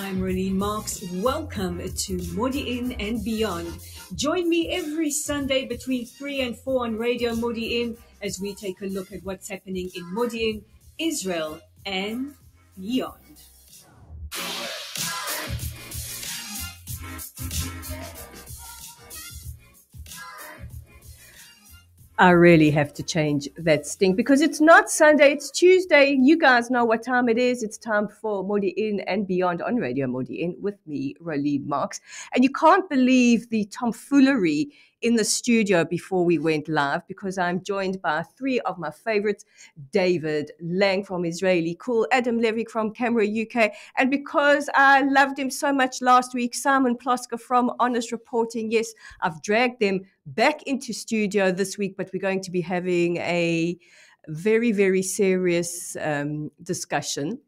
I'm Rolene Marks. Welcome to Modiin and Beyond. Join me every Sunday between 3 and 4 on Radio Modiin as we take a look at what's happening in Modiin, Israel, and beyond. I really have to change that sting because it's not Sunday, it's Tuesday. You guys know what time it is. It's time for Modiin and Beyond on Radio Modiin with me, Rolene Marks. And you can't believe the tomfoolery in the studio before we went live because I'm joined by three of my favorites, David Lange from Israeli Cool, Adam Levick from Camera UK, and because I loved him so much last week, Simon Plosker from Honest Reporting. Yes, I've dragged them back into studio this week, but we're going to be having a very, very serious discussion.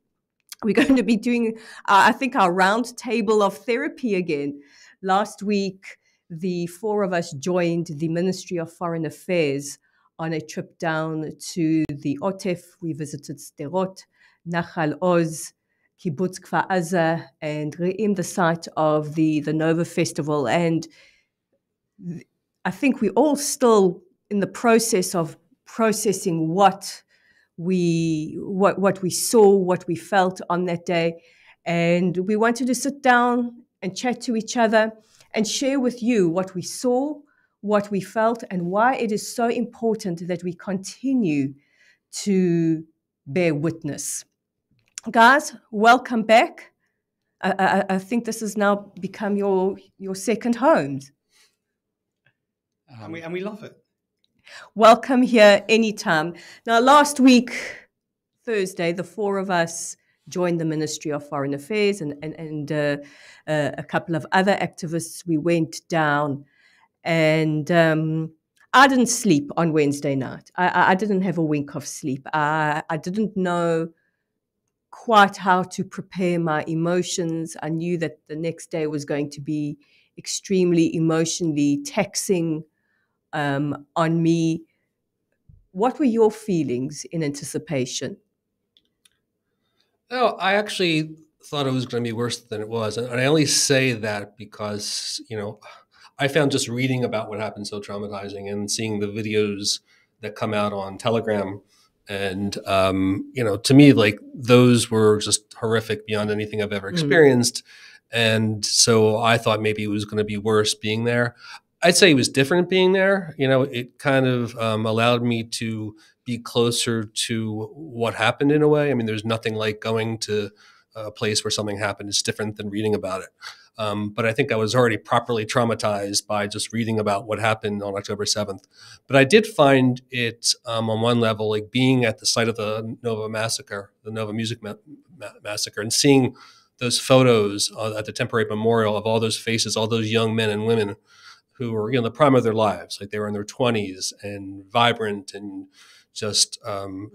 We're going to be doing, I think, our round table of therapy again. Last week, the four of us joined the Ministry of Foreign Affairs on a trip down to the Otef. We visited Sderot, Nachal Oz, Kibbutz Kfar Aza, and Re'im, the site of the Nova Festival. And I think we're all still in the process of processing what we saw, what we felt on that day. And we wanted to sit down and chat to each other and share with you what we saw, what we felt, and why it is so important that we continue to bear witness. Guys, welcome back. I think this has now become your second homes. And we love it. Welcome here anytime. Now, last week, Thursday, the four of us joined the Ministry of Foreign Affairs and a couple of other activists. We went down and I didn't sleep on Wednesday night. I didn't have a wink of sleep. I didn't know quite how to prepare my emotions. I knew that the next day was going to be extremely emotionally taxing on me. What were your feelings in anticipation? Oh, I actually thought it was going to be worse than it was. And I only say that because, I found just reading about what happened so traumatizing and seeing the videos that come out on Telegram. And, to me, like those were just horrific beyond anything I've ever experienced. And so I thought maybe it was going to be worse being there. I'd say it was different being there. It kind of allowed me to be closer to what happened in a way. I mean, there's nothing like going to a place where something happened. It's different than reading about it. But I think I was already properly traumatized by just reading about what happened on October 7th. But I did find it on one level, like being at the site of the Nova massacre, the Nova Music massacre, and seeing those photos at the temporary memorial of all those faces, all those young men and women who were in the prime of their lives, like they were in their 20s and vibrant and just,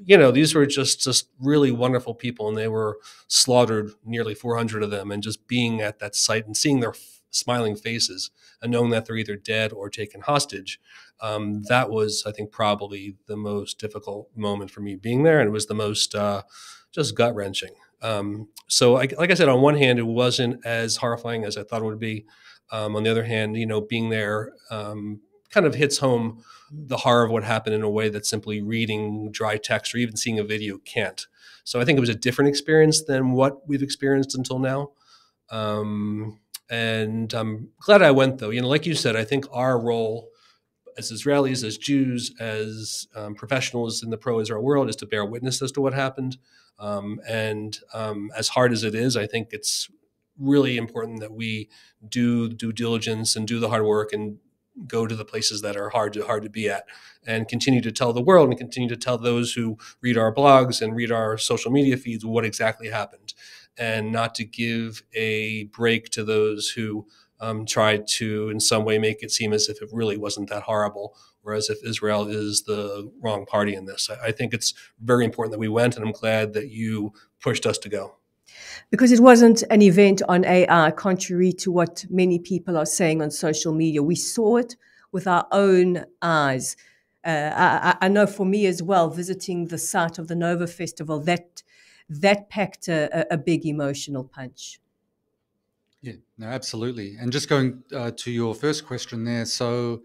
these were just really wonderful people, and they were slaughtered, nearly 400 of them, and just being at that site and seeing their smiling faces and knowing that they're either dead or taken hostage, that was, I think, probably the most difficult moment for me being there, and it was the most just gut-wrenching. So like I said, on one hand, it wasn't as horrifying as I thought it would be. On the other hand, being there kind of hits home the horror of what happened in a way that simply reading dry text or even seeing a video can't. So I think it was a different experience than what we've experienced until now. And I'm glad I went, though. Like you said, I think our role as Israelis, as Jews, as professionals in the pro-Israel world is to bear witness as to what happened. And as hard as it is, I think it's really important that we do due diligence and do the hard work and go to the places that are hard to be at, and continue to tell the world and continue to tell those who read our blogs and read our social media feeds what exactly happened, and not to give a break to those who tried to in some way make it seem as if it really wasn't that horrible, or as if Israel is the wrong party in this. I think it's very important that we went, and I'm glad that you pushed us to go. Because it wasn't an event on AI, contrary to what many people are saying on social media. We saw it with our own eyes. I know for me as well, visiting the site of the Nova Festival, that packed a big emotional punch. Yeah, no, absolutely. And just going to your first question there, so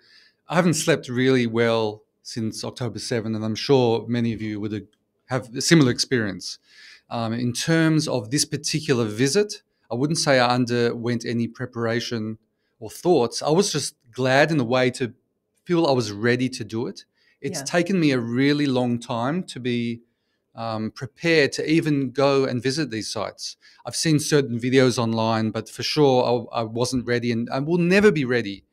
I haven't slept really well since October 7, and I'm sure many of you would have a similar experience. In terms of this particular visit, I wouldn't say I underwent any preparation or thoughts. I was just glad in a way to feel I was ready to do it. It's Yeah. taken me a really long time to be prepared to even go and visit these sites. I've seen certain videos online, but for sure I wasn't ready, and I will never be ready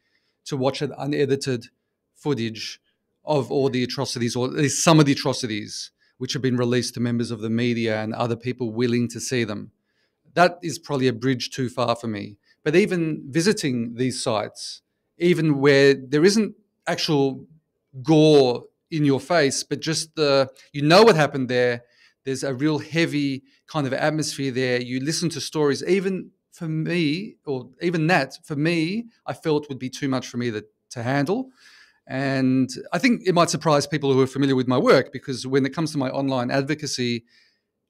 to watch an unedited footage of all the atrocities, or at least some of the atrocities, which have been released to members of the media and other people willing to see them. That is probably a bridge too far for me. But even visiting these sites, even where there isn't actual gore in your face, but just you know what happened there. There's a real heavy kind of atmosphere there. You listen to stories, even for me, or even that for me, I felt would be too much for me to handle. And I think it might surprise people who are familiar with my work, because when it comes to my online advocacy,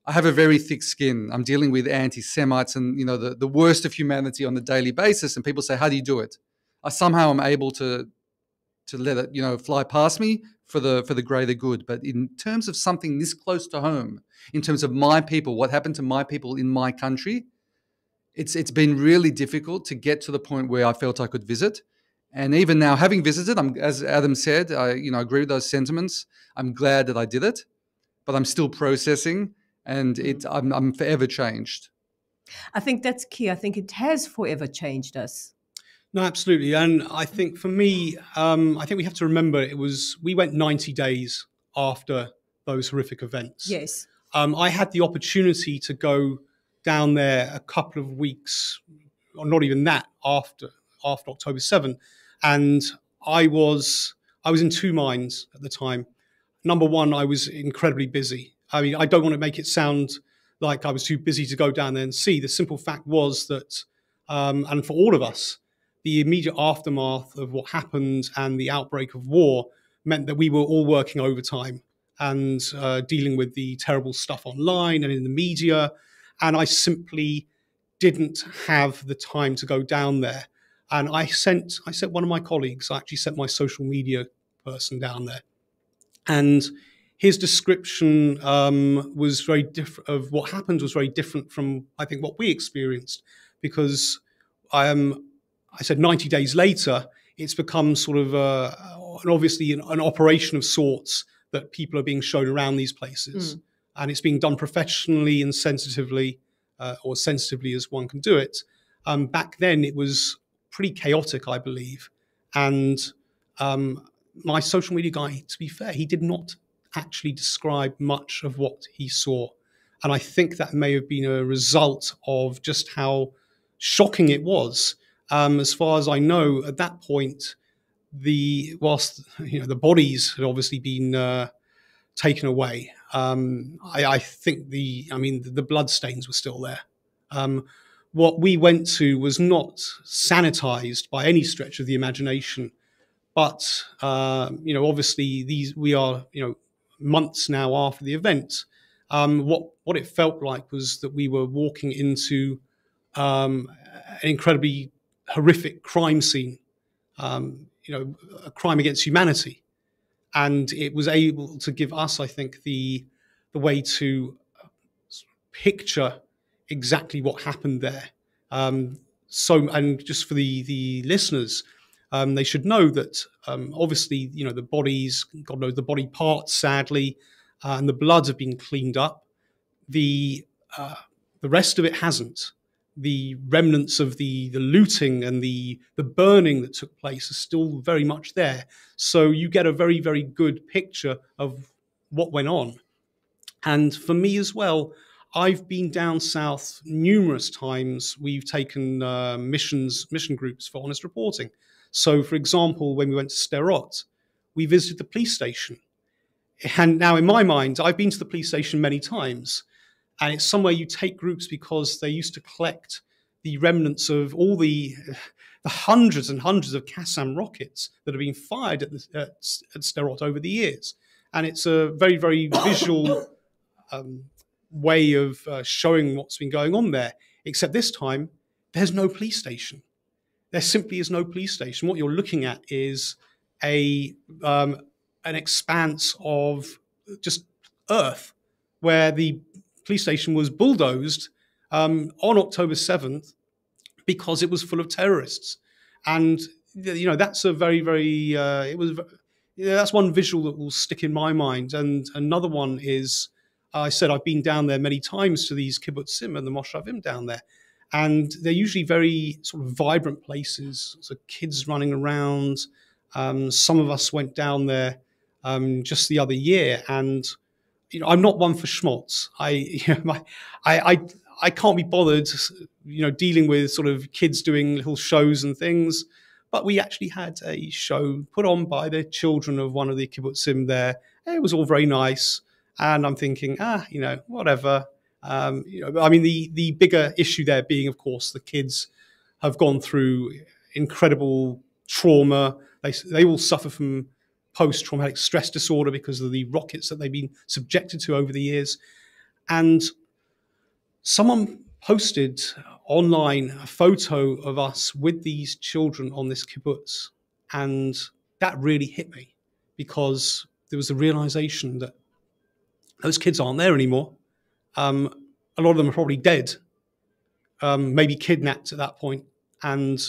I have a very thick skin. I'm dealing with anti-Semites and the worst of humanity on a daily basis. And people say, "How do you do it?" I somehow am able to let it fly past me for the greater good. But in terms of something this close to home, in terms of my people, what happened to my people in my country, it's been really difficult to get to the point where I felt I could visit. And even now, having visited, as Adam said, I agree with those sentiments. I'm glad that I did it, but I'm still processing, and I'm forever changed. I think that's key. I think it has forever changed us. No, absolutely. And I think for me, I think we have to remember we went 90 days after those horrific events. Yes. I had the opportunity to go down there a couple of weeks, or not even that, after October 7. And I was in two minds at the time. Number one, I was incredibly busy. I mean, I don't want to make it sound like I was too busy to go down there and see. The simple fact was that, and for all of us, the immediate aftermath of what happened and the outbreak of war meant that we were all working overtime and dealing with the terrible stuff online and in the media. And I simply didn't have the time to go down there. And I sent one of my colleagues, I actually sent my social media person down there. And his description was very different of what happened, was very different from, I think, what we experienced, because I said 90 days later, it's become sort of obviously an operation of sorts that people are being shown around these places. And it's being done professionally and sensitively, or sensitively as one can do it. Back then, it was pretty chaotic, I believe. And my social media guy, to be fair, he did not actually describe much of what he saw. And I think that may have been a result of just how shocking it was. As far as I know, at that point, whilst the bodies had obviously been taken away, I think the blood stains were still there. What we went to was not sanitized by any stretch of the imagination, but obviously we are months now after the event. What it felt like was that we were walking into an incredibly horrific crime scene, a crime against humanity. And it was able to give us, I think, the way to picture exactly what happened there. And just for the listeners, they should know that obviously, the bodies, God knows the body parts, sadly, and the blood have been cleaned up. The rest of it hasn't. The remnants of the looting and the burning that took place are still very much there. So you get a very, very good picture of what went on. And for me as well, I've been down south numerous times. We've taken mission groups for honest reporting. So, for example, when we went to Sterot, we visited the police station. And now, in my mind, I've been to the police station many times. And it's somewhere you take groups because they used to collect the remnants of all the hundreds and hundreds of Qassam rockets that have been fired at Sterot over the years. And it's a very, very visual way of showing what's been going on there. Except this time, there's no police station. There simply is no police station. What you're looking at is an expanse of just earth, where the police station was bulldozed on October 7th because it was full of terrorists. And that's a very, very that's one visual that will stick in my mind. And another one is, I said I've been down there many times to these kibbutzim and the moshavim down there. And they're usually very sort of vibrant places. So kids running around. Some of us went down there just the other year, and I'm not one for schmaltz. I can't be bothered, dealing with sort of kids doing little shows and things. But we actually had a show put on by the children of one of the kibbutzim there. It was all very nice, and I'm thinking, whatever. The bigger issue there being, of course, the kids have gone through incredible trauma. They all suffer from post-traumatic stress disorder because of the rockets that they've been subjected to over the years. And someone posted online a photo of us with these children on this kibbutz. And that really hit me, because there was a realization that those kids aren't there anymore. A lot of them are probably dead, maybe kidnapped at that point. And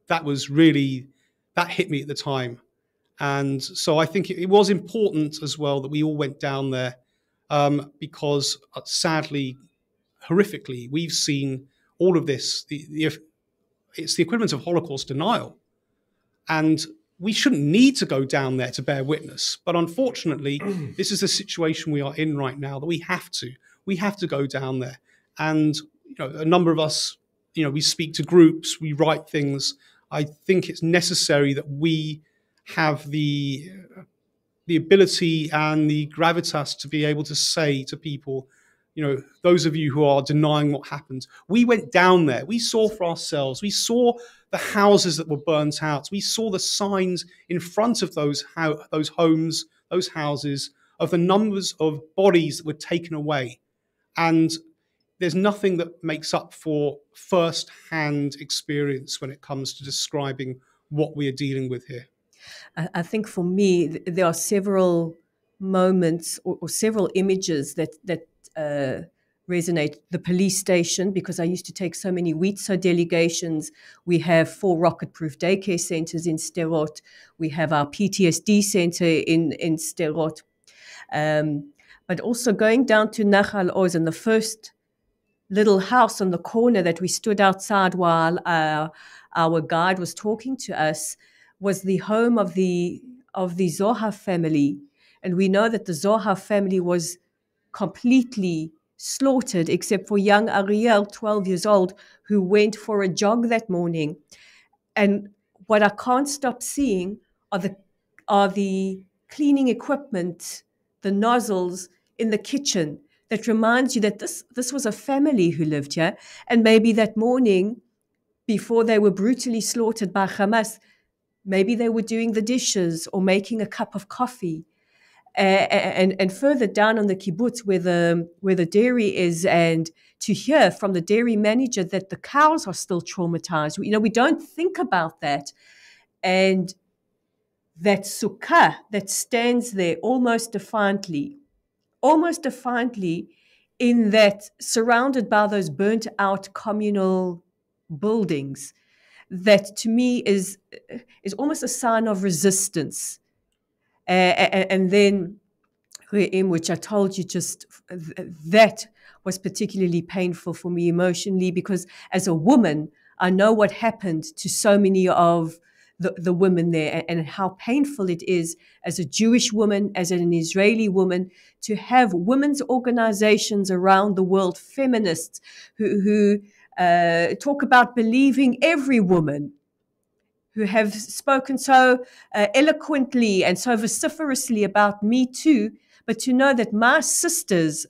that hit me at the time. And so I think it was important as well that we all went down there, because sadly, horrifically, we've seen all of this. It's the equivalent of Holocaust denial. And we shouldn't need to go down there to bear witness. But unfortunately, this is the situation we are in right now, that we have to go down there. And a number of us, we speak to groups, we write things. I think it's necessary that we have the ability and the gravitas to be able to say to people, those of you who are denying what happened, we went down there, we saw for ourselves, we saw the houses that were burnt out, we saw the signs in front of those homes, those houses, of the numbers of bodies that were taken away. And there's nothing that makes up for first-hand experience when it comes to describing what we are dealing with here. I think for me, there are several moments or several images that resonate. The police station, because I used to take so many WITSO delegations. We have 4 rocket-proof daycare centers in Sderot. We have our PTSD center in Sderot. But also going down to Nachal Oz, and the first little house on the corner that we stood outside while our guide was talking to us was the home of the Zohar family. And we know that the Zohar family was completely slaughtered, except for young Ariel, 12 years old, who went for a jog that morning. And what I can't stop seeing are the cleaning equipment, the nozzles in the kitchen, that reminds you that this was a family who lived here. And maybe that morning, before they were brutally slaughtered by Hamas, maybe they were doing the dishes or making a cup of coffee. And further down on the kibbutz where the dairy is, and to hear from the dairy manager that the cows are still traumatized. We don't think about that. And that sukkah that stands there almost defiantly in that, surrounded by those burnt out communal buildings, that to me is almost a sign of resistance. And then, which I told you, just that was particularly painful for me emotionally, because as a woman, I know what happened to so many of the women there, and how painful it is as a Jewish woman, as an Israeli woman, to have women's organizations around the world, feminists, who talk about believing every woman, who have spoken so eloquently and so vociferously about Me Too, but to know that our sisters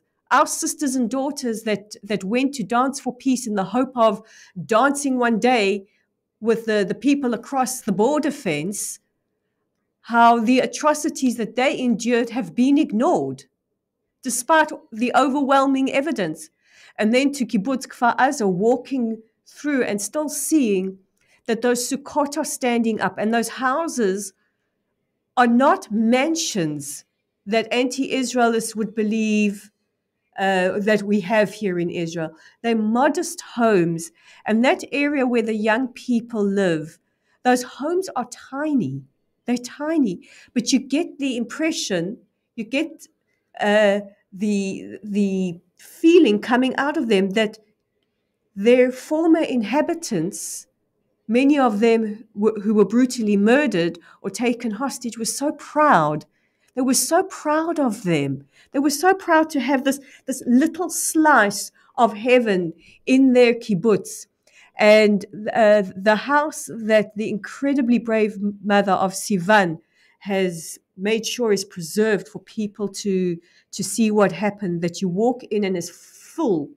and daughters that went to Dance for Peace in the hope of dancing one day with the people across the border fence, how the atrocities that they endured have been ignored, despite the overwhelming evidence. And then to Kibbutz Kfar Aza, walking through and still seeing that those sukkot are standing up, and those houses are not mansions that anti-Israelists would believe that we have here in Israel. They're modest homes. And that area where the young people live, those homes are tiny. They're tiny. But you get the impression, you get the feeling coming out of them that their former inhabitants, many of them who were brutally murdered or taken hostage, were so proud. They were so proud of them. They were so proud to have this little slice of heaven in their kibbutz. And the house that the incredibly brave mother of Sivan has made sure is preserved for people to see what happened, that you walk in and is full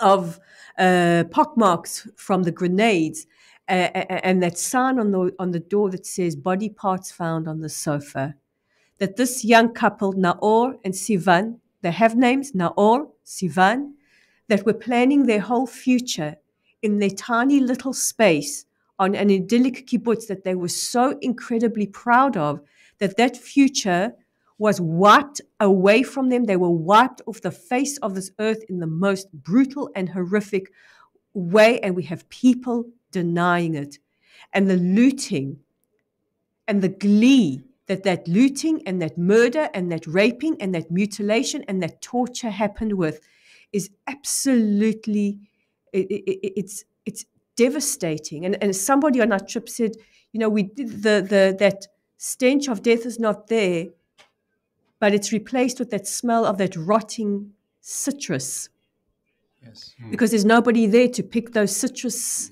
of pockmarks from the grenades, and that sign on the door that says body parts found on the sofa. That this young couple, Naor and Sivan, they have names, Naor, Sivan, that were planning their whole future in their tiny little space on an idyllic kibbutz that they were so incredibly proud of, that future was wiped away from them. They were wiped off the face of this earth in the most brutal and horrific way, and we have people denying it. And the looting and the glee that looting and that murder and that raping and that mutilation and that torture happened with is absolutely, it's devastating. And somebody on our trip said, we did that stench of death is not there, but it's replaced with that smell of that rotting citrus. Yes. Because there's nobody there to pick those citrus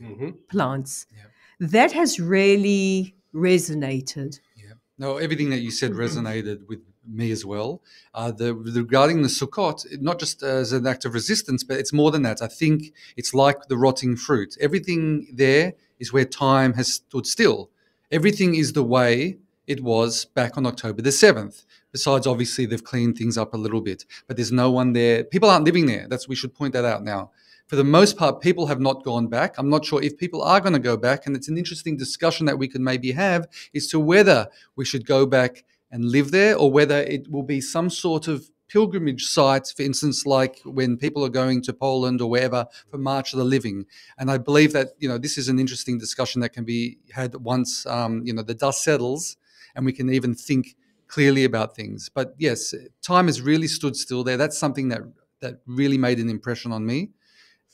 plants. Yeah. That has really resonated. Yeah. No, everything that you said resonated with me as well. Regarding the Sukkot, not just as an act of resistance, but it's more than that. I think it's like the rotting fruit. Everything there is where time has stood still. Everything is the way it was back on October the 7th. Besides, obviously, they've cleaned things up a little bit, but there's no one there. People aren't living there. We should point that out now. For the most part, people have not gone back. I'm not sure if people are going to go back, and it's an interesting discussion that we could maybe have as to whether we should go back and live there, or whether it will be some sort of pilgrimage site, for instance, like when people are going to Poland or wherever for March of the Living. And I believe that, this is an interesting discussion that can be had once, the dust settles and we can even think clearly about things. But yes, time has really stood still there. That's something that really made an impression on me.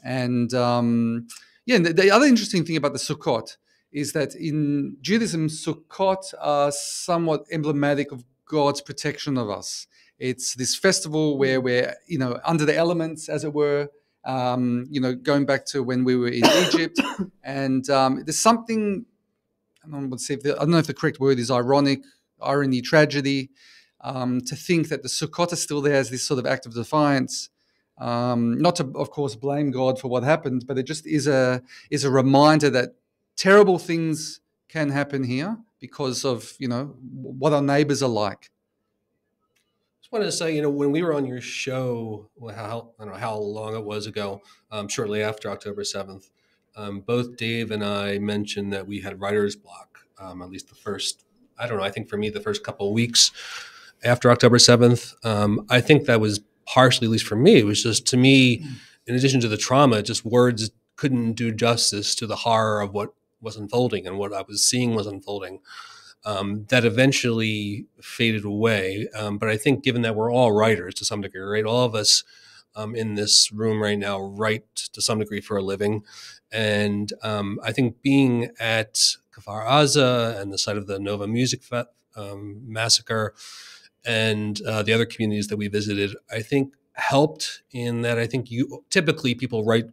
And the other interesting thing about the Sukkot is that in Judaism, Sukkot are somewhat emblematic of God's protection of us. It's this festival where we're, under the elements, as it were, going back to when we were in Egypt. And there's something, I don't know if the correct word is irony, tragedy, to think that the Sukkot are still there as this sort of act of defiance. Not to, of course, blame God for what happened, but it just is a reminder that terrible things can happen here because of, what our neighbors are like. I wanted to say, when we were on your show, I don't know how long it was ago, shortly after October 7th, both Dave and I mentioned that we had writer's block, at least the first, I think for me, the first couple of weeks after October 7th. I think that was partially, at least for me, it was just, to me, in addition to the trauma, just words couldn't do justice to the horror of what was unfolding and what I was seeing was unfolding. That eventually faded away. But I think given that we're all writers to some degree, right? All of us in this room right now write to some degree for a living. And I think being at Kfar Aza and the site of the Nova Music massacre and the other communities that we visited, I think helped in that I think typically people write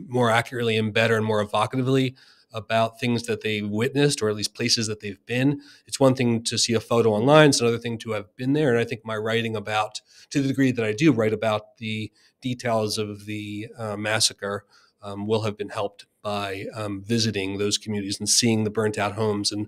more accurately and better and more evocatively about things that they witnessed, or at least places that they've been. It's one thing to see a photo online. It's another thing to have been there. And I think my writing about, to the degree that I do write about the details of the massacre, will have been helped by visiting those communities and seeing the burnt out homes and,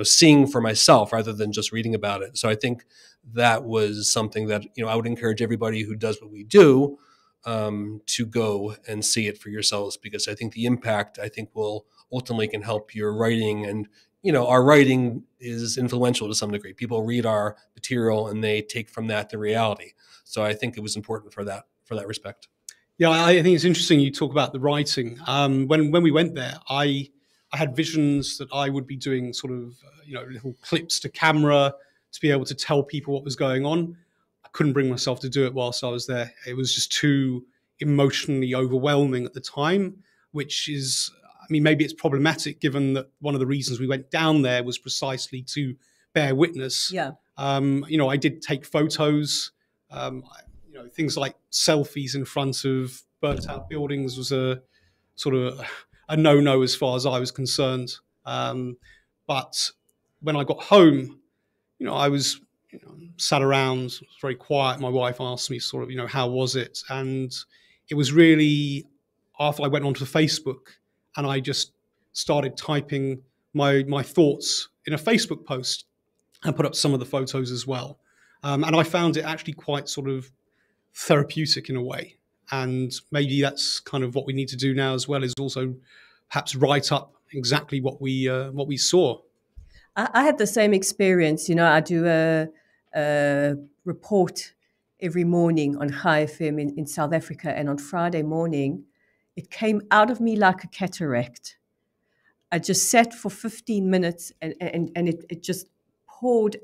seeing for myself rather than just reading about it. So I think that was something that, I would encourage everybody who does what we do to go and see it for yourselves, because I think the impact, will ultimately can help your writing. And, our writing is influential to some degree. People read our material and they take from that the reality. So I think it was important for that respect. Yeah, I think it's interesting you talk about the writing. When we went there, I had visions that I would be doing sort of little clips to camera to be able to tell people what was going on. I couldn't bring myself to do it whilst I was there. It was just too emotionally overwhelming at the time, which is, maybe it's problematic given that one of the reasons we went down there was precisely to bear witness. Yeah. I did take photos. Things like selfies in front of burnt out buildings was a sort of a no-no as far as I was concerned. But when I got home, I was sat around, it was very quiet. My wife asked me sort of, how was it? And it was really after I went onto Facebook and I just started typing my thoughts in a Facebook post and put up some of the photos as well. And I found it actually quite sort of therapeutic in a way. And maybe that's kind of what we need to do now as well, is also perhaps write up exactly what we saw. I had the same experience. I do a report every morning on High FM in South Africa, and on Friday morning, it came out of me like a cataract. I just sat for 15 minutes and it just poured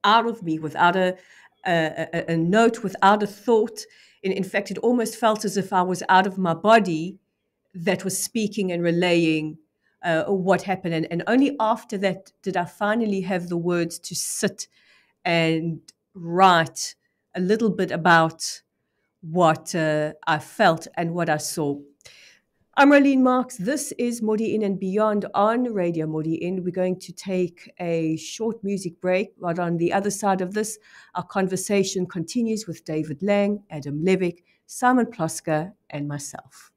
out of me without a note, without a thought. In fact, it almost felt as if I was out of my body that was speaking and relaying what happened. And only after that did I finally have the words to sit and write a little bit about what I felt and what I saw. I'm Rolene Marks. This is Modiin and Beyond on Radio Modiin. We're going to take a short music break, but on the other side of this, our conversation continues with David Lange, Adam Levick, Simon Plosker, and myself.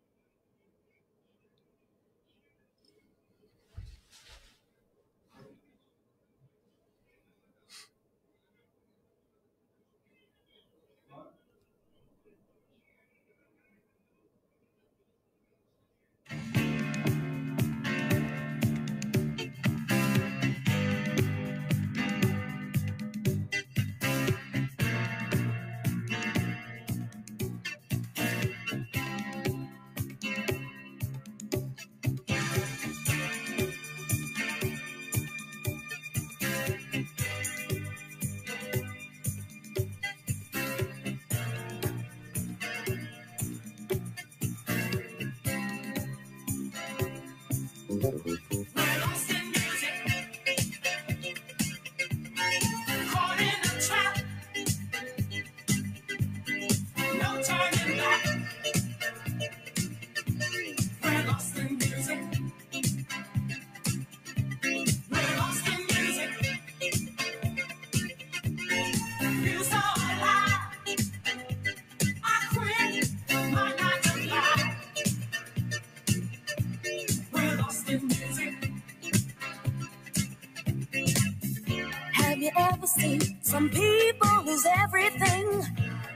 Some people lose everything.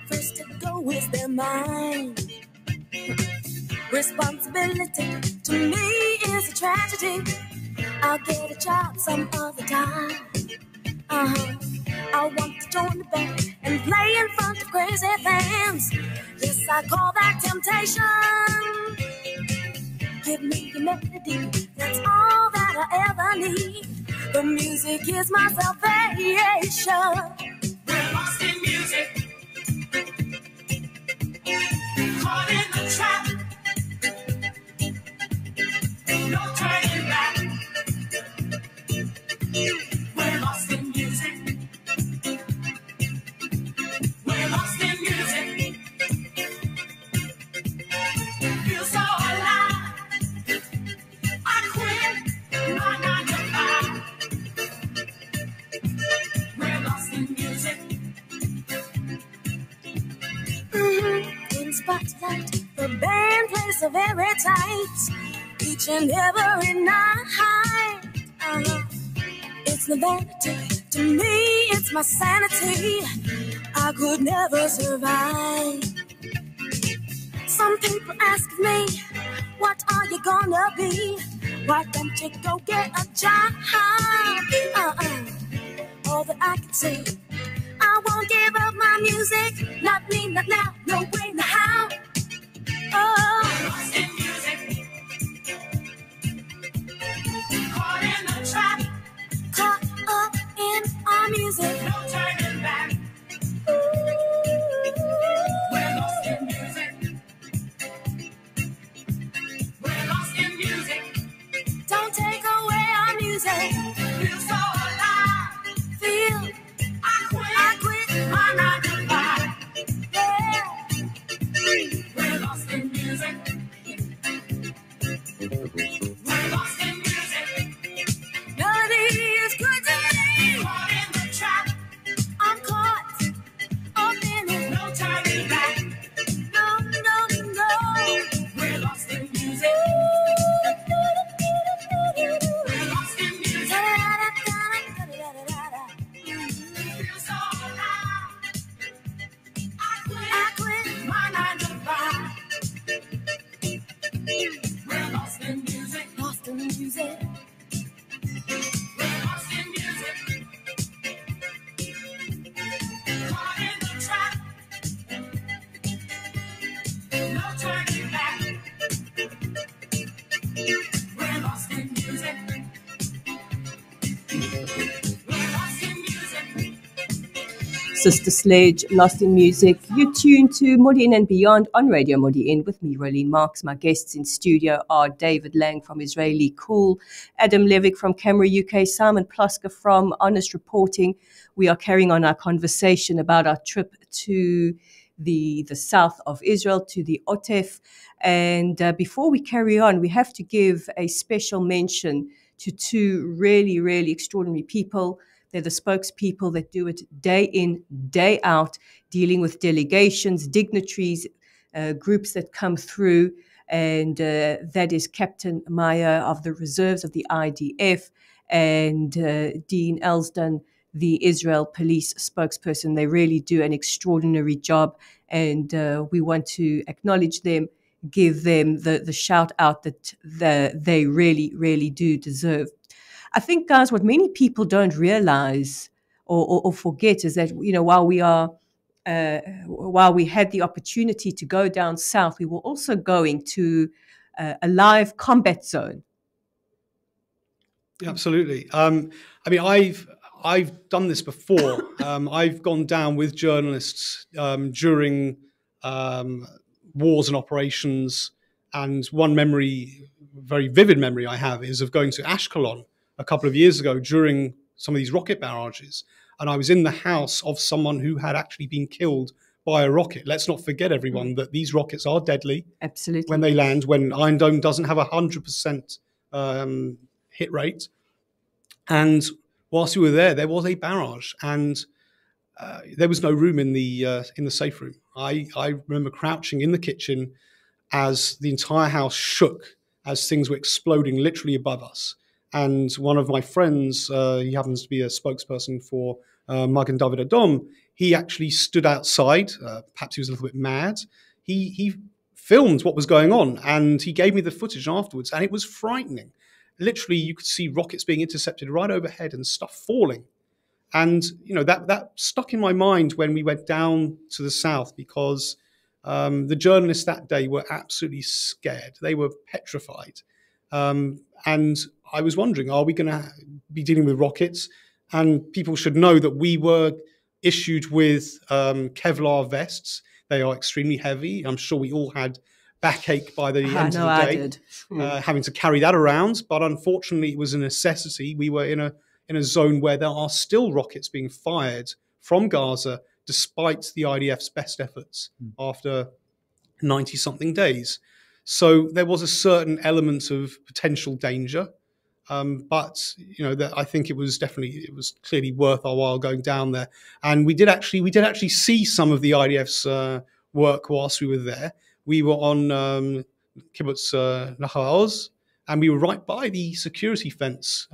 First to go is their mind. Responsibility to me is a tragedy. I'll get a job some other time. I want to join the band and play in front of crazy fans. Yes, I call that temptation. Give me the melody, that's all that I ever need. The music is my salvation. We're lost in music, caught in the trap. No turning back. We're lost in music. We're lost in music. Feel so alive. I quit my 9 to 5. We're lost in music. In spotlight, the band plays so very tight. Each and every night. It's no vanity. To me, it's my sanity. I could never survive Some people ask me, what are you gonna be? Why don't you go get a job? All that I can say, I won't give up my music. Not me, not now, no way, no how. Oh, lost in music. Caught in the trap. Caught up in our music. No turning back. We're lost in music. We're lost in music. Don't take away our music. Feel so alive. Feel I quit my 9 to 5. Yeah. We're lost in music. We're lost in music. Melody is good to me. Caught in the trap. I'm caught up in it. No turning back. No, no, no. We're lost in music. We're lost in music. Feel so alive. I quit my 9 to 5. We're lost in music. Lost in music. We're lost in music. Caught in the trap. No turning back. We're lost in music. We're lost in music. Sister Sledge, Lost in Music. You tune to Modiin and Beyond on Radio Modiin with me, Rolene Marks. My guests in studio are David Lange from Israeli Cool, Adam Levick from Camera UK, Simon Plosker from Honest Reporting. We are carrying on our conversation about our trip to the south of Israel, to the Otef. And before we carry on, we have to give a special mention to two really, really extraordinary people. They're the spokespeople that do it day in, day out, dealing with delegations, dignitaries, groups that come through. And that is Captain Meyer of the reserves of the IDF and Dean Elsdon, the Israel police spokesperson. They really do an extraordinary job. And we want to acknowledge them, give them the shout out that they really, really do deserve. I think, guys, what many people don't realize or forget is that, you know, while we had the opportunity to go down south, we were also going to a live combat zone. Absolutely. I mean, I've done this before. I've gone down with journalists during wars and operations, and one memory, very vivid memory I have, is of going to Ashkelon a couple of years ago during some of these rocket barrages. And I was in the house of someone who had actually been killed by a rocket. Let's not forget, everyone, that these rockets are deadly. Absolutely. When they land, when Iron Dome doesn't have 100% hit rate. And whilst we were there was a barrage, and there was no room in the safe room. I remember crouching in the kitchen as the entire house shook as things were exploding literally above us. And one of my friends, he happens to be a spokesperson for Magen David Adom, he actually stood outside. Perhaps he was a little bit mad. He filmed what was going on, and he gave me the footage afterwards, and it was frightening. Literally, you could see rockets being intercepted right overhead and stuff falling. And, you know, that stuck in my mind when we went down to the south, because the journalists that day were absolutely scared. They were petrified. And I was wondering, are we going to be dealing with rockets? And people should know that we were issued with Kevlar vests. They are extremely heavy. I'm sure we all had backache by the end of the day, having to carry that around. But unfortunately, it was a necessity. We were in a zone where there are still rockets being fired from Gaza, despite the IDF's best efforts after 90-something days. So there was a certain element of potential danger. But you know, I think it was clearly worth our while going down there. And we did actually see some of the IDF's work whilst we were there. We were on Kibbutz Nahal Oz, and we were right by the security fence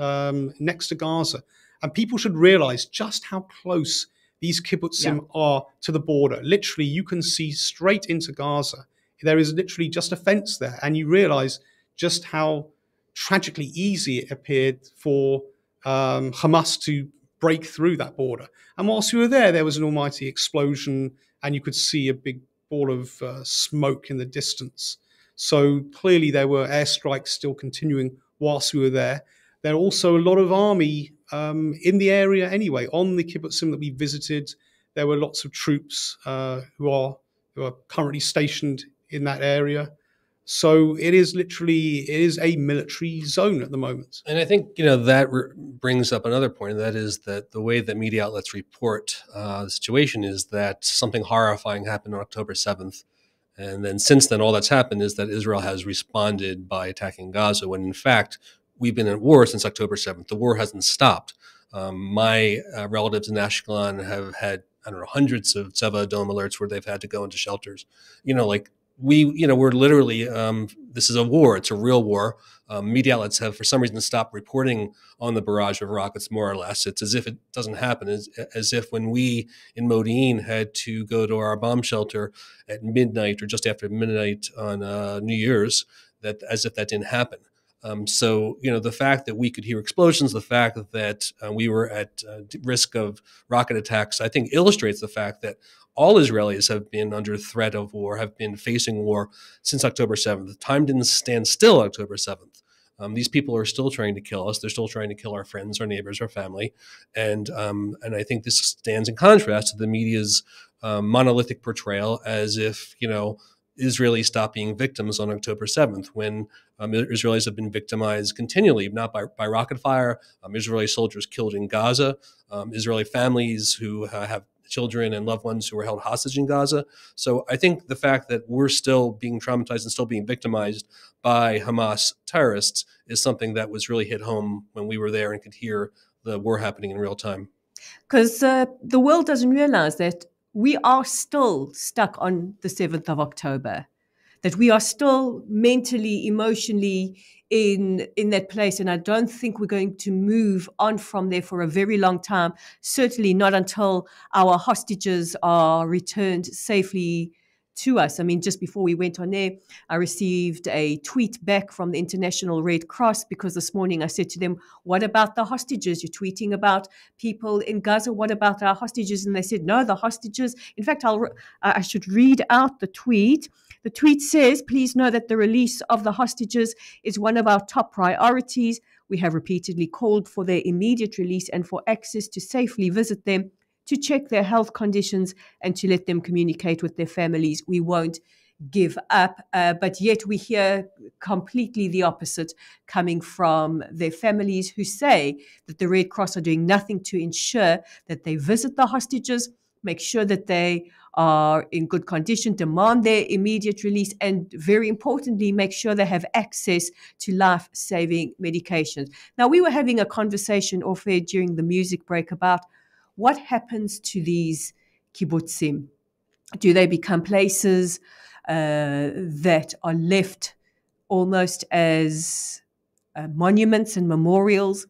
next to Gaza. And people should realize just how close these kibbutzim are to the border. Literally, you can see straight into Gaza There is literally just a fence there, and you realise just how tragically easy it appeared for Hamas to break through that border. And whilst we were there was an almighty explosion, and you could see a big ball of smoke in the distance. So clearly there were airstrikes still continuing whilst we were there. There are also a lot of army in the area anyway. On the kibbutzim that we visited, there were lots of troops who are currently stationed in that area. So it is a military zone at the moment. And I think, that brings up another point, and that is that the way that media outlets report the situation is that something horrifying happened on October 7th. And then since then, all that's happened is that Israel has responded by attacking Gaza, when in fact, we've been at war since October 7th. The war hasn't stopped. My relatives in Ashkelon have had, hundreds of Tzeva Adom alerts where they've had to go into shelters. We're literally, this is a war. It's a real war. Media outlets have, for some reason, stopped reporting on the barrage of rockets, more or less. It's as if it doesn't happen, as if when we in Modiin had to go to our bomb shelter at midnight or just after midnight on New Year's, as if that didn't happen. So, the fact that we could hear explosions, the fact that we were at risk of rocket attacks, I think illustrates the fact that all Israelis have been under threat of war, have been facing war since October 7th. Time didn't stand still October 7th. These people are still trying to kill us. They're still trying to kill our friends, our neighbors, our family. And I think this stands in contrast to the media's monolithic portrayal, as if, Israelis stopped being victims on October 7th, when Israelis have been victimized continually, not by rocket fire, Israeli soldiers killed in Gaza, Israeli families who have children and loved ones who were held hostage in Gaza. So I think the fact that we're still being traumatized and still being victimized by Hamas terrorists is something that was really hit home when we were there and could hear the war happening in real time. Because the world doesn't realize that we are still stuck on the 7th of October, that we are still mentally, emotionally in that place. And I don't think we're going to move on from there for a very long time, certainly not until our hostages are returned safely to us. I mean, just before we went on there, I received a tweet back from the International Red Cross, because this morning I said to them, what about the hostages? You're tweeting about people in Gaza. What about our hostages? And they said, no, the hostages. In fact, I should read out the tweet. The tweet says, please know that the release of the hostages is one of our top priorities. We have repeatedly called for their immediate release and for access to safely visit them, to check their health conditions, and to let them communicate with their families. We won't give up, but yet we hear completely the opposite coming from their families, who say that the Red Cross are doing nothing to ensure that they visit the hostages, make sure that they are in good condition, demand their immediate release, and very importantly, make sure they have access to life-saving medications. Now, we were having a conversation off air during the music break about what happens to these kibbutzim. Do they become places that are left almost as monuments and memorials?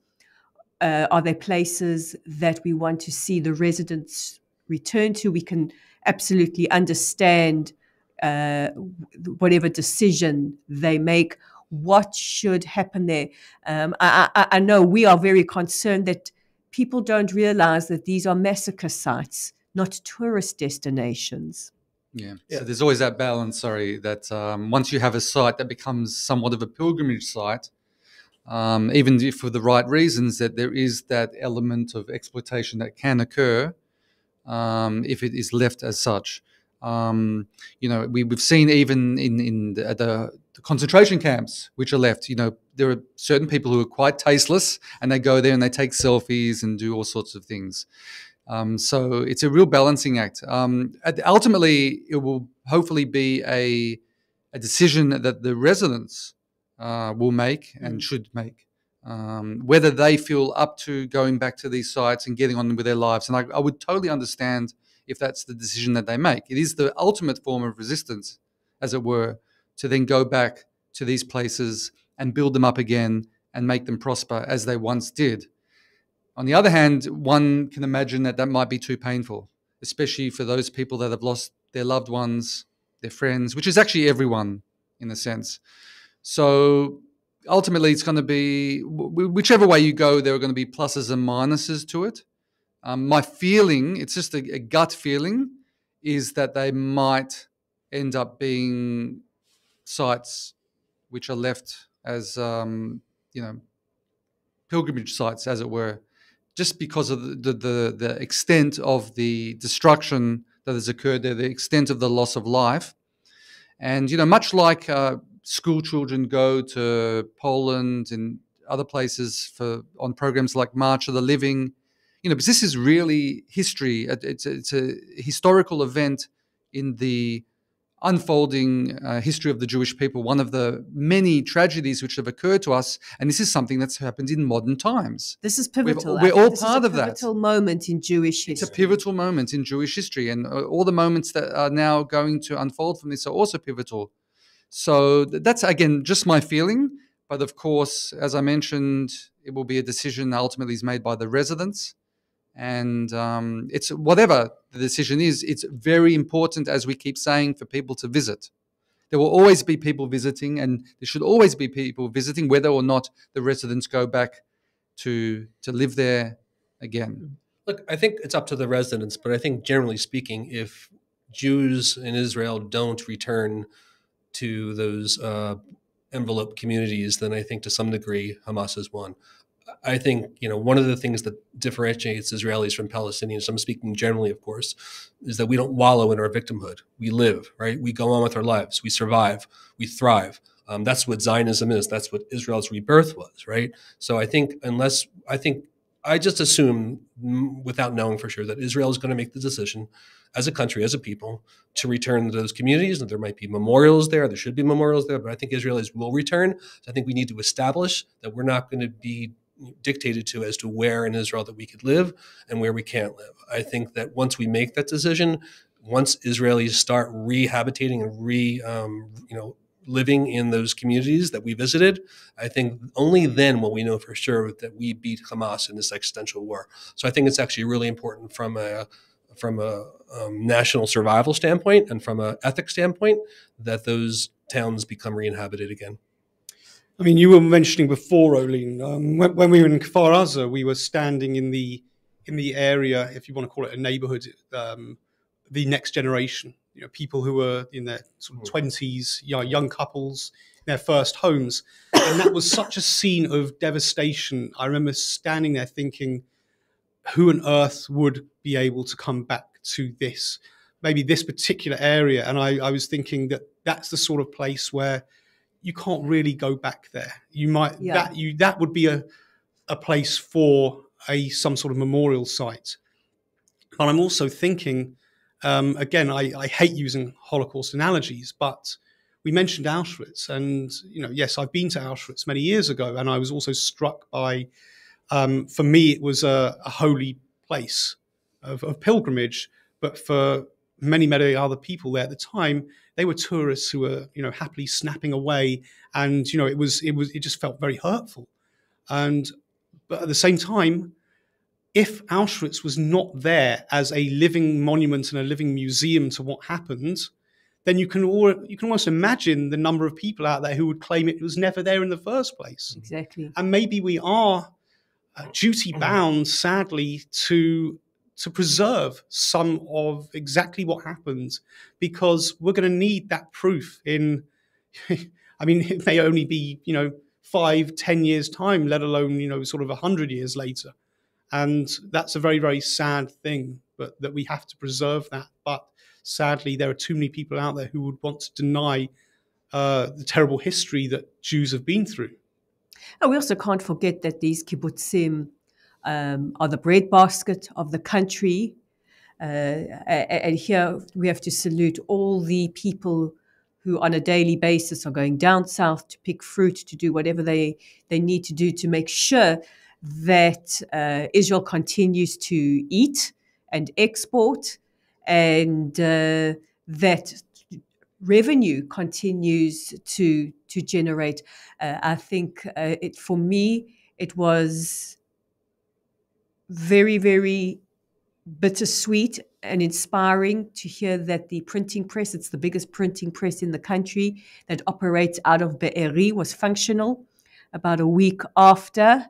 Are they places that we want to see the residents return to? We can absolutely understand whatever decision they make, what should happen there. I know we are very concerned that people don't realize that these are massacre sites, not tourist destinations. Yeah. So there's always that balance, that once you have a site that becomes somewhat of a pilgrimage site, even if for the right reasons, that there is that element of exploitation that can occur if it is left as such. We've seen even in the concentration camps which are left, there are certain people who are quite tasteless, and they go there and they take selfies and do all sorts of things. So it's a real balancing act. Ultimately, it will hopefully be a decision that the residents will make and should make, whether they feel up to going back to these sites and getting on with their lives. And I would totally understand if that's the decision that they make. It is the ultimate form of resistance, as it were, to then go back to these places and build them up again and make them prosper as they once did. On the other hand, one can imagine that might be too painful, especially for those people that have lost their loved ones, their friends, which is actually everyone in a sense. So ultimately, it's going to be whichever way you go, there are going to be pluses and minuses to it. My feeling, it's just a gut feeling, is that they might end up being sites which are left as, pilgrimage sites, as it were, just because of the extent of the destruction that has occurred there, the extent of the loss of life. And, much like school children go to Poland and other places on programs like March of the Living, because this is really history. It's a historical event in the unfolding history of the Jewish people, one of the many tragedies which have occurred to us, and this is something that's happened in modern times. This is pivotal. We're all part of that. It's a pivotal moment in Jewish history. It's a pivotal moment in Jewish history, and all the moments that are now going to unfold from this are also pivotal. So that's, again, just my feeling. But of course, as I mentioned, it will be a decision ultimately is made by the residents. And it's whatever the decision is, it's very important, as we keep saying, for people to visit. There will always be people visiting, and there should always be people visiting, whether or not the residents go back to live there again. Look, I think it's up to the residents, but I think generally speaking, if Jews in Israel don't return to those envelope communities, then I think to some degree Hamas has won. I think, one of the things that differentiates Israelis from Palestinians, I'm speaking generally, of course, is that we don't wallow in our victimhood. We live, right? We go on with our lives. We survive. We thrive. That's what Zionism is. That's what Israel's rebirth was, right? So I just assume, without knowing for sure, that Israel is going to make the decision as a country, as a people, to return to those communities. And there might be memorials there. There should be memorials there. But I think Israelis will return. So I think we need to establish that we're not going to be dictated to as to where in Israel that we could live and where we can't live. I think that once we make that decision, once Israelis start rehabitating and living in those communities that we visited, I think only then will we know for sure that we beat Hamas in this existential war. So I think it's actually really important from a national survival standpoint and from an ethics standpoint that those towns become re-inhabited again. I mean, you were mentioning before, Rolene, when we were in Kfar Aza, we were standing in the area, if you want to call it a neighborhood, the next generation, people who were in their sort of 20s, young couples, their first homes. And that was such a scene of devastation. I remember standing there thinking, who on earth would be able to come back to this, maybe this particular area? And I was thinking that that's the sort of place where you can't really go back there. You might that would be a place for some sort of memorial site. But I'm also thinking, again, I hate using Holocaust analogies, but we mentioned Auschwitz, and yes, I've been to Auschwitz many years ago, and I was also struck by. For me, it was a holy place of pilgrimage, but for many, many other people there at the time, they were tourists who were, happily snapping away, and it just felt very hurtful. But at the same time, if Auschwitz was not there as a living monument and a living museum to what happened, then you can almost imagine the number of people out there who would claim it was never there in the first place. Exactly. And maybe we are duty bound, sadly, to preserve some of exactly what happened, because we're going to need that proof in, I mean, it may only be, 5-10 years time, let alone, sort of 100 years later. And that's a very, very sad thing, but that we have to preserve that. But sadly, there are too many people out there who would want to deny the terrible history that Jews have been through. And we also can't forget that these kibbutzim are the breadbasket of the country. And here we have to salute all the people who on a daily basis are going down south to pick fruit, to do whatever they need to do to make sure that Israel continues to eat and export, and that revenue continues to generate. I think for me, it was very, very bittersweet and inspiring to hear that the printing press, it's the biggest printing press in the country that operates out of Be'eri, was functional about a week after,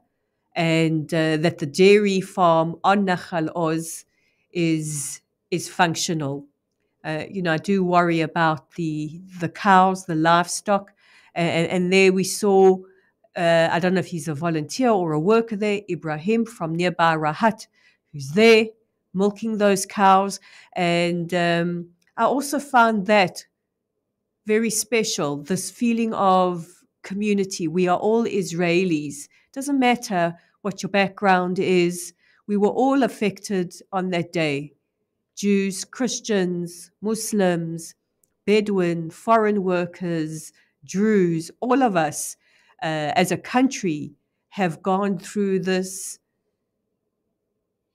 and that the dairy farm on Nachal Oz is functional. I do worry about the cows, the livestock, and there we saw. I don't know if he's a volunteer or a worker there, Ibrahim from nearby Rahat, who's there milking those cows. And I also found that very special, this feeling of community. We are all Israelis. Doesn't matter what your background is. We were all affected on that day. Jews, Christians, Muslims, Bedouin, foreign workers, Druze, all of us as a country have gone through this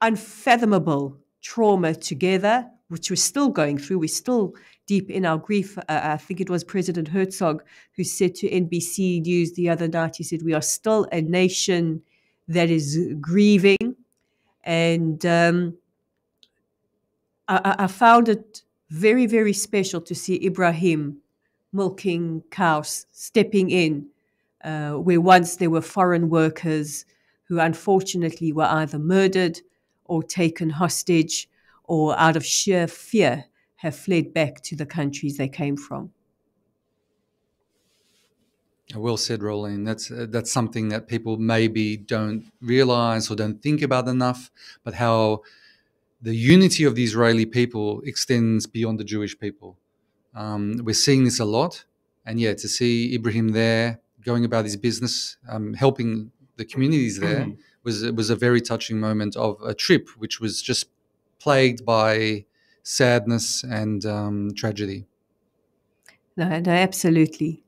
unfathomable trauma together, which we're still going through. We're still deep in our grief. I think it was President Herzog who said to NBC News the other night, he said, we are still a nation that is grieving. And I found it very, very special to see Ibrahim milking cows, stepping in, where once there were foreign workers who unfortunately were either murdered or taken hostage or out of sheer fear have fled back to the countries they came from. Well said, Rolene. That's something that people maybe don't realize or don't think about enough, but how the unity of the Israeli people extends beyond the Jewish people. We're seeing this a lot. And yeah, to see Ibrahim there going about his business, helping the communities there was a very touching moment of a trip which was just plagued by sadness and tragedy. No, absolutely.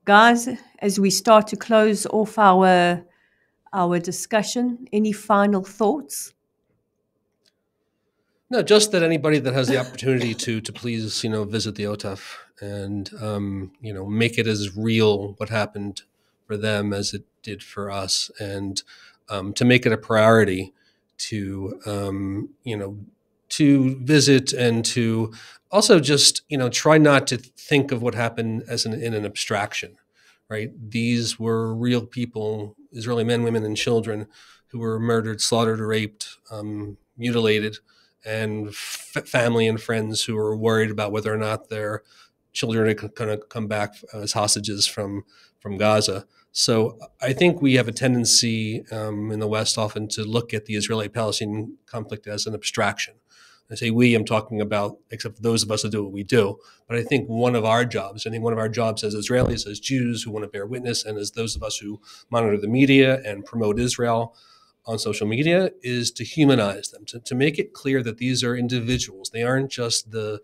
Guys, as we start to close off our discussion, any final thoughts? No, just that anybody that has the opportunity to please, visit the OTAF and, make it as real what happened for them as it did for us, and to make it a priority to, to visit and to also just, try not to think of what happened as in an abstraction, right? These were real people, Israeli men, women, and children who were murdered, slaughtered, raped, mutilated, and family and friends who are worried about whether or not their children are going to come back as hostages from Gaza. So I think we have a tendency in the West often to look at the Israeli-Palestinian conflict as an abstraction. I say we, I'm talking about, except for those of us that do what we do. But I think one of our jobs as Israelis, as Jews who want to bear witness, and as those of us who monitor the media and promote Israel on social media, is to humanize them, to make it clear that these are individuals. They aren't just the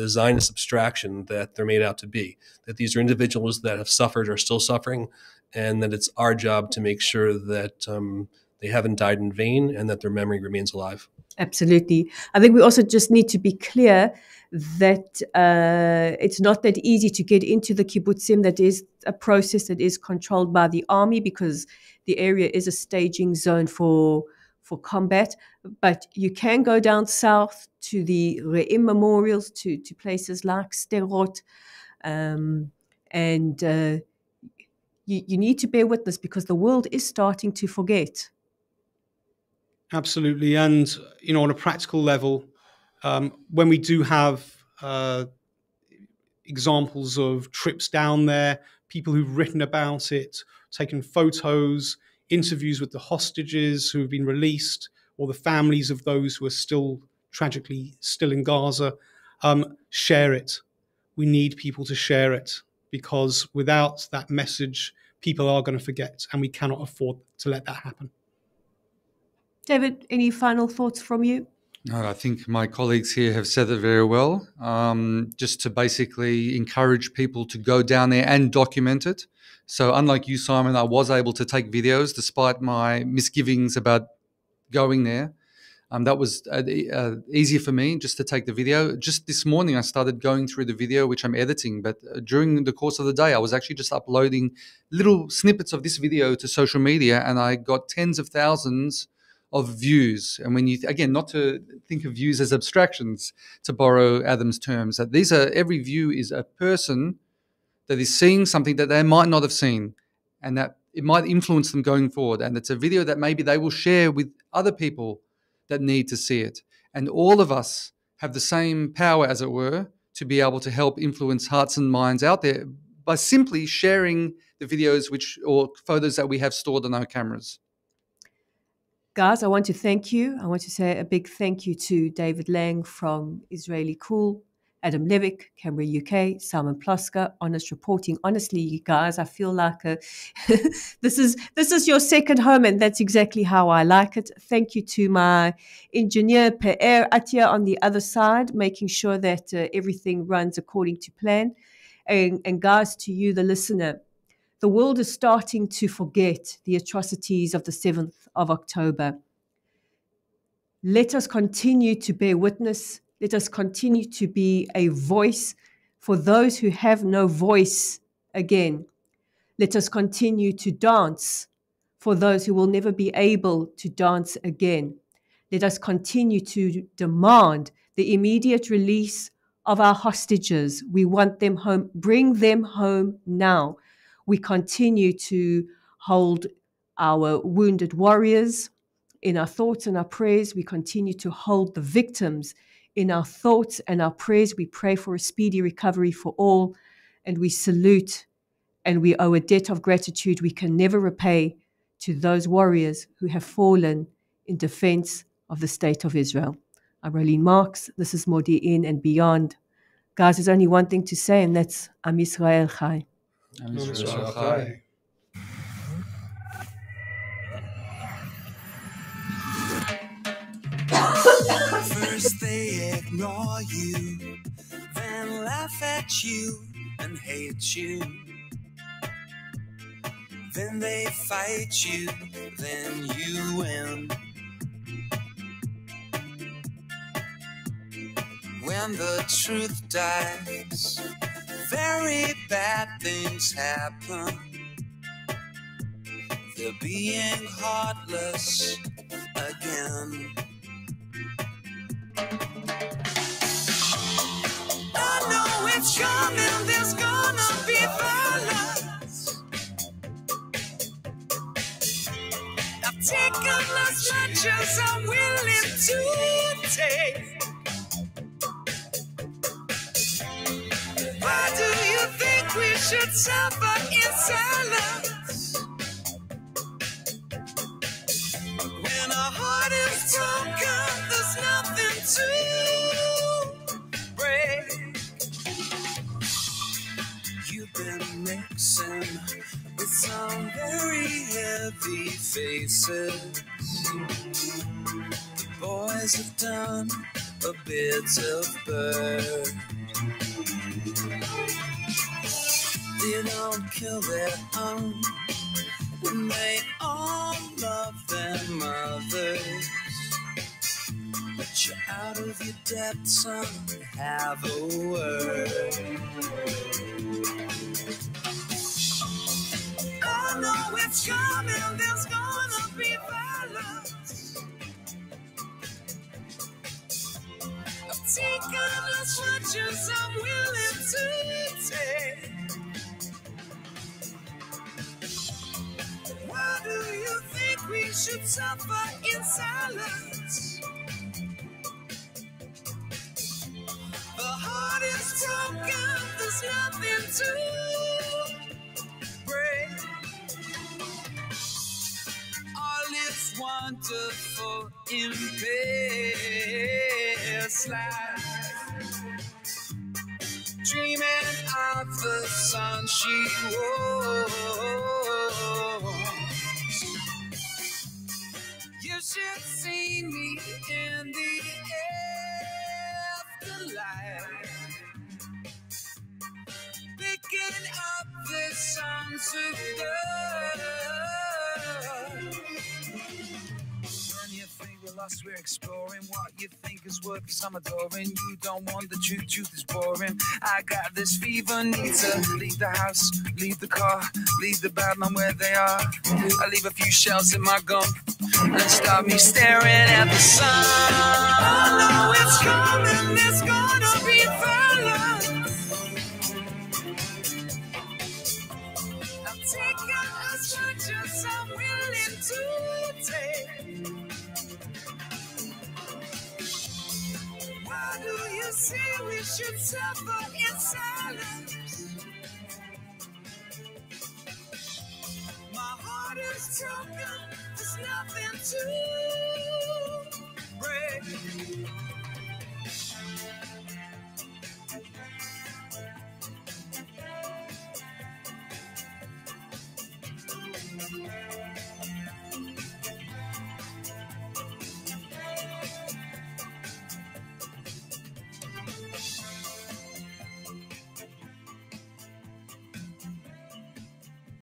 Zionist abstraction that they're made out to be, that these are individuals that have suffered or still suffering, and that it's our job to make sure that they haven't died in vain and that their memory remains alive. Absolutely. I think we also just need to be clear that it's not that easy to get into the kibbutzim. That is a process that is controlled by the army, because the area is a staging zone for combat. But you can go down south to the Re'im memorials, to places like Sderot, and you need to bear witness, because the world is starting to forget. Absolutely. And, on a practical level, when we do have examples of trips down there, people who've written about it, taken photos, interviews with the hostages who have been released, or the families of those who are still tragically still in Gaza, share it. We need people to share it, because without that message, people are going to forget, and we cannot afford to let that happen. David, any final thoughts from you? No, I think my colleagues here have said it very well. Just to basically encourage people to go down there and document it. So unlike you, Simon, I was able to take videos despite my misgivings about going there. That was easier for me just to take the video. Just this morning, I started going through the video, which I'm editing. But during the course of the day, I was actually just uploading little snippets of this video to social media, and I got tens of thousands of views. And when you, again, not to think of views as abstractions, to borrow Adam's terms, that every view is a person that is seeing something that they might not have seen, and that it might influence them going forward. And it's a video that maybe they will share with other people that need to see it. And all of us have the same power, as it were, to be able to help influence hearts and minds out there by simply sharing the videos or photos that we have stored on our cameras. Guys, I want to thank you. I want to say a big thank you to David Lange from Israeli Cool, Adam Levick, Camera UK, Simon Plosker, Honest Reporting. Honestly, you guys, I feel like this is your second home, and that's exactly how I like it. Thank you to my engineer, Per Attia, on the other side, making sure that everything runs according to plan. And guys, to you, the listener, the world is starting to forget the atrocities of the 7th of October. Let us continue to bear witness. Let us continue to be a voice for those who have no voice again. Let us continue to dance for those who will never be able to dance again. Let us continue to demand the immediate release of our hostages. We want them home. Bring them home now. We continue to hold our wounded warriors in our thoughts and our prayers. We continue to hold the victims in our thoughts and our prayers. We pray for a speedy recovery for all, and we salute and we owe a debt of gratitude we can never repay to those warriors who have fallen in defense of the State of Israel. I'm Rolene Marks. This is Modiin and Beyond. Guys, there's only one thing to say, and that's Am Yisrael Chai. Am Yisrael Chai. First they ignore you, then laugh at you and hate you. Then they fight you, then you win. When the truth dies, very bad things happen. They're being heartless again. I know it's coming, there's gonna be violence. I've taken as much as I'm willing to take. Why do you think we should suffer in silence? When our heart is broken, there's nothing to break. You've been mixing with some very heavy faces. The boys have done a bit of bird. They don't kill their own, and they all love their mothers. But you're out of your depth, son, have a word. I know it's coming, there's gonna be violence. I've taken as much as I'm willing to take. Why do you think we should suffer in silence? The heart is broken, there's nothing to break. All is wonderful in this life. Dreaming of the sun she wore. You should see me in the afterlife, picking up the sons of God. When you think we're lost, we're exploring what you think is worth some adoring. You don't want the truth, truth is boring. I got this fever, need to leave the house, leave the car, leave the bad man where they are. I leave a few shells in my gum and stop me staring at the sun. I know it's coming, there's gonna be fire. I'll take out as much as I'm willing to take. Why do you say we should suffer in silence? My heart is broken, there's nothing to break.